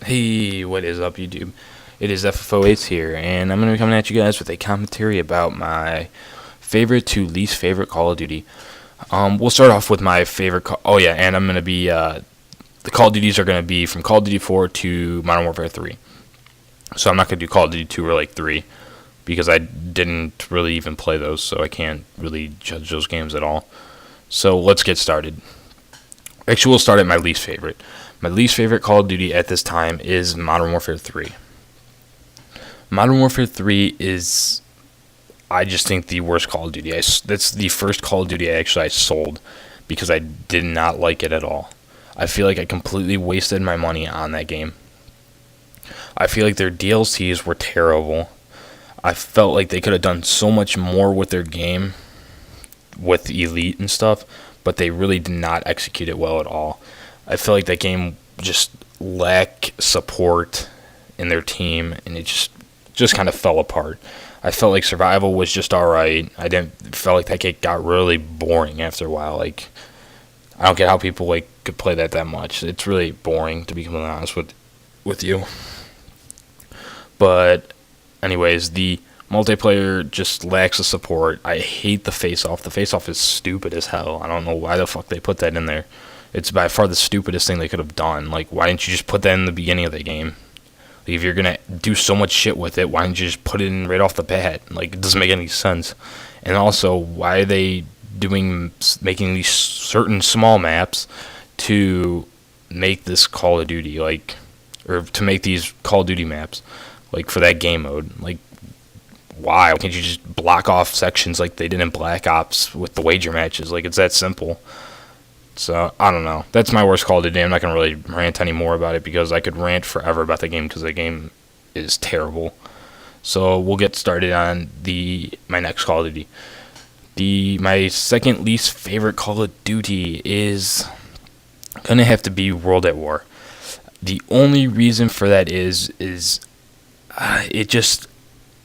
Hey, what is up, YouTube? It is FFO8 here, and I'm going to be coming at you guys with a commentary about my favorite to least favorite Call of Duty. We'll start off with my favorite. And I'm going to be the Call of Duties are going to be from Call of Duty 4 to Modern Warfare 3. So I'm not going to do Call of Duty 2 or 3 because I didn't really even play those, so I can't really judge those games at all. So let's get started. Actually, we'll start at my least favorite. My least favorite Call of Duty at this time is Modern Warfare 3. Modern Warfare 3 is, I just think, the worst Call of Duty. That's the first Call of Duty I sold because I did not like it at all. I feel like I completely wasted my money on that game. I feel like their DLCs were terrible. I felt like they could have done so much more with their game, with Elite and stuff, but they really did not execute it well at all. I feel like that game just lacked support in their team, and it just kind of fell apart. I felt like survival was just alright. I didn't felt like that game got really boring after a while. Like, I don't get how people could play that much. It's really boring, to be completely honest with you. But anyways, the multiplayer just lacks the support. I hate the face-off. The face-off is stupid as hell. I don't know why the fuck they put that in there. It's by far the stupidest thing they could have done. Like, why didn't you just put that in the beginning of the game? Like, if you're gonna do so much shit with it, why didn't you just put it in right off the bat? Like, it doesn't make any sense. And also, why are they making these certain small maps to make this Call of Duty, or to make these Call of Duty maps, for that game mode? Like, why? Why can't you just block off sections like they did in Black Ops with the wager matches? Like, it's that simple. So, I don't know. That's my worst Call of Duty. I'm not going to really rant anymore about it because I could rant forever about the game because the game is terrible. So, we'll get started on my next Call of Duty. My second least favorite Call of Duty is going to have to be World at War. The only reason for that is it just,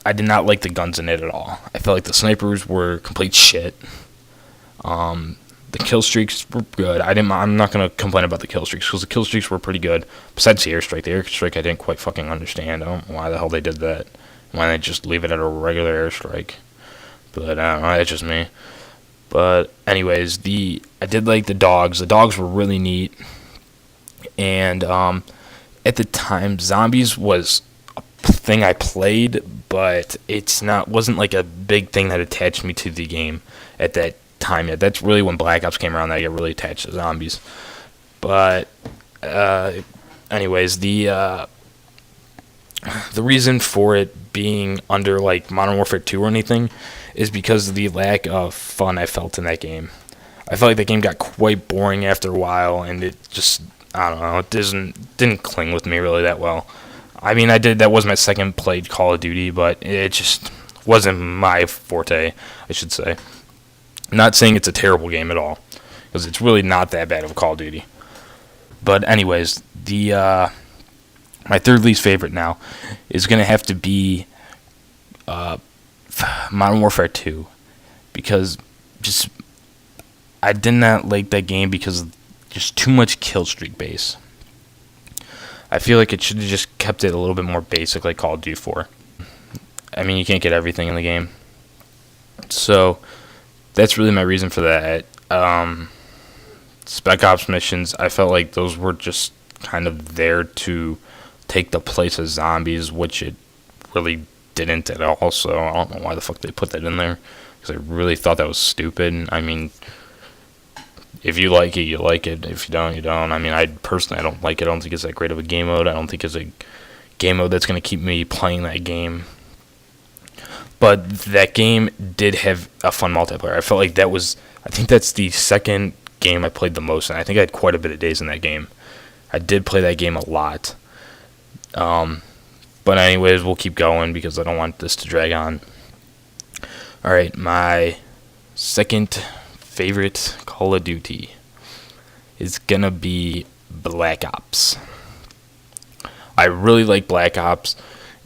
I did not like the guns in it at all. I felt like the snipers were complete shit. The kill streaks were good. I'm not gonna complain about the kill streaks because the kill streaks were pretty good. Besides the airstrike I didn't quite fucking understand. I don't know why the hell they did that. Why didn't they just leave it at a regular airstrike? But I don't know. That's just me. But anyways, I did like the dogs. The dogs were really neat. And at the time, zombies was a thing I played, but wasn't like a big thing that attached me to the game at that time yet. That's really when Black Ops came around that I got really attached to zombies. But anyways, the reason for it being under Modern Warfare 2 or anything is because of the lack of fun I felt in that game. I felt like the game got quite boring after a while, and it just, I don't know, it didn't cling with me really that well. I mean, that was my second played Call of Duty, but it just wasn't my forte, I should say. I'm not saying it's a terrible game at all, because it's really not that bad of a Call of Duty. But anyways, my third least favorite now is going to have to be Modern Warfare 2, because just I did not like that game because of just too much kill streak base. I feel like it should have just kept it a little bit more basic like Call of Duty 4. I mean, you can't get everything in the game. So that's really my reason for that. Spec Ops missions, I felt like those were just kind of there to take the place of zombies, which it really didn't at all. So I don't know why the fuck they put that in there, because I really thought that was stupid. I mean, if you like it, you like it. If you don't, you don't. I mean, I don't like it. I don't think it's that great of a game mode. I don't think it's a game mode that's going to keep me playing that game. But that game did have a fun multiplayer. I felt like I think that's the second game I played the most, and I think I had quite a bit of days in that game. I did play that game a lot. But anyways, we'll keep going because I don't want this to drag on. Alright, my second favorite Call of Duty is gonna be Black Ops. I really like Black Ops,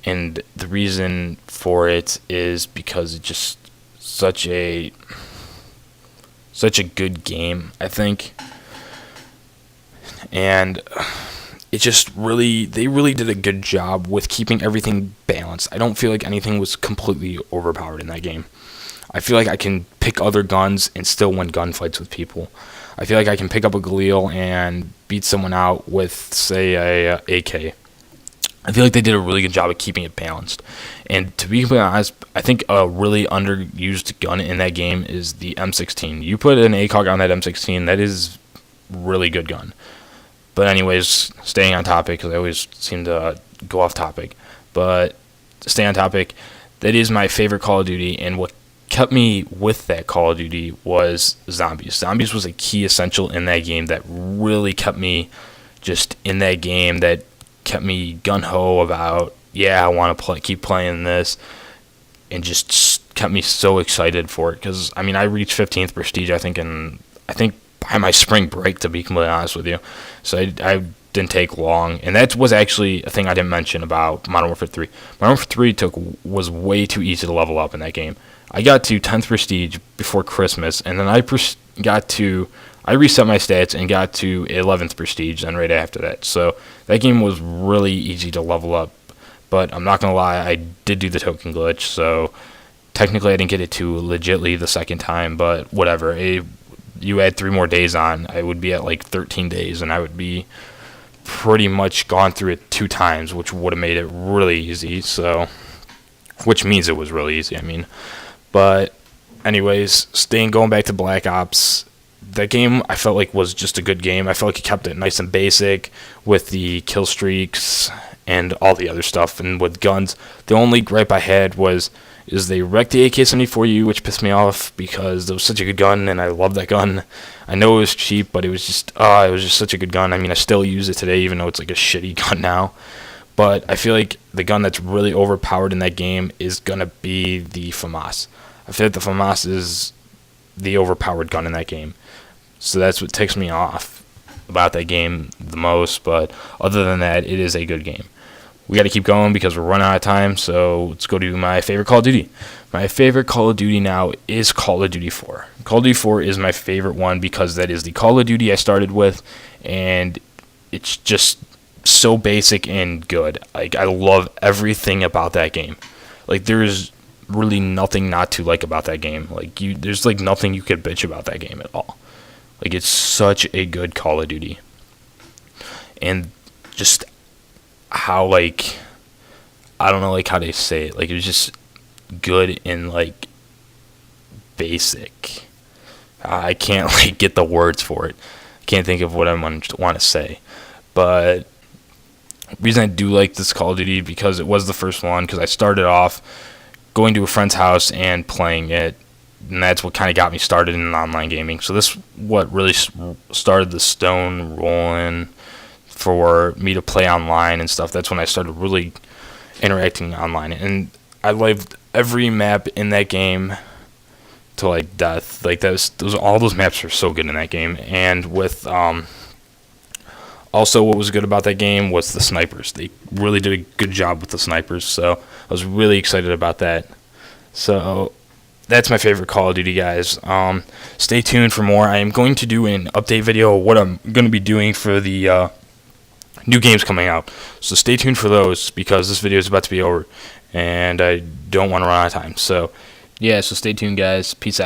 and the reason for it is because it's just such a good game, I think. And it just really, they really did a good job with keeping everything balanced. I don't feel like anything was completely overpowered in that game. I feel like I can pick other guns and still win gunfights with people. I feel like I can pick up a Galil and beat someone out with, say, a AK. I feel like they did a really good job of keeping it balanced. And to be completely honest, I think a really underused gun in that game is the M16. You put an ACOG on that M16, that is really good gun. But anyways, staying on topic, because I always seem to go off topic. But to stay on topic, that is my favorite Call of Duty, and what kept me with that Call of Duty was zombies. Zombies was a key essential in that game that really kept me just in that game, that kept me gung-ho about, yeah, I want to keep playing this, and just kept me so excited for it. Because, I mean, I reached 15th Prestige, I think by my spring break, to be completely honest with you. So I didn't take long, and that was actually a thing I didn't mention about Modern Warfare 3. Modern Warfare 3 was way too easy to level up in that game. I got to 10th Prestige before Christmas, and then I reset my stats and got to 11th Prestige then right after that. So that game was really easy to level up, but I'm not going to lie, I did do the token glitch, so technically I didn't get it to legitly the second time, but whatever. You add 3 more days on, I would be at like 13 days, and I would be pretty much gone through it 2 times, which would have made it really easy, so, which means it was really easy, I mean. But anyways, going back to Black Ops, that game I felt like was just a good game. I felt like it kept it nice and basic with the kill streaks and all the other stuff, and with guns. The only gripe I had is they wrecked the AK-74U, which pissed me off because it was such a good gun, and I love that gun. I know it was cheap, but it was just such a good gun. I mean, I still use it today, even though it's like a shitty gun now. But I feel like the gun that's really overpowered in that game is gonna be the FAMAS. I feel like the FAMAS is the overpowered gun in that game. So that's what ticks me off about that game the most. But other than that, it is a good game. We got to keep going because we're running out of time. So let's go to my favorite Call of Duty. My favorite Call of Duty now is Call of Duty 4. Call of Duty 4 is my favorite one because that is the Call of Duty I started with, and it's just so basic and good. Like, I love everything about that game. Like, there's really nothing not to like about that game. Like, there's like nothing you could bitch about that game at all. Like, it's such a good Call of Duty. And just how, like, I don't know, like, how they say it. Like, it was just good and, like, basic. I can't, like, get the words for it. I can't think of what I want to say. But the reason I do like this Call of Duty because it was the first one, because I started off going to a friend's house and playing it, and that's what kind of got me started in online gaming. So this what really started the stone rolling for me to play online and stuff. That's when I started really interacting online, and I loved every map in that game to like death. Like all those maps are so good in that game. And with also what was good about that game was the snipers. They really did a good job with the snipers, so I was really excited about that. So that's my favorite Call of Duty, guys. Stay tuned for more. I am going to do an update video of what I'm going to be doing for the new games coming out. So stay tuned for those because this video is about to be over, and I don't want to run out of time. So, yeah, so stay tuned, guys. Peace out.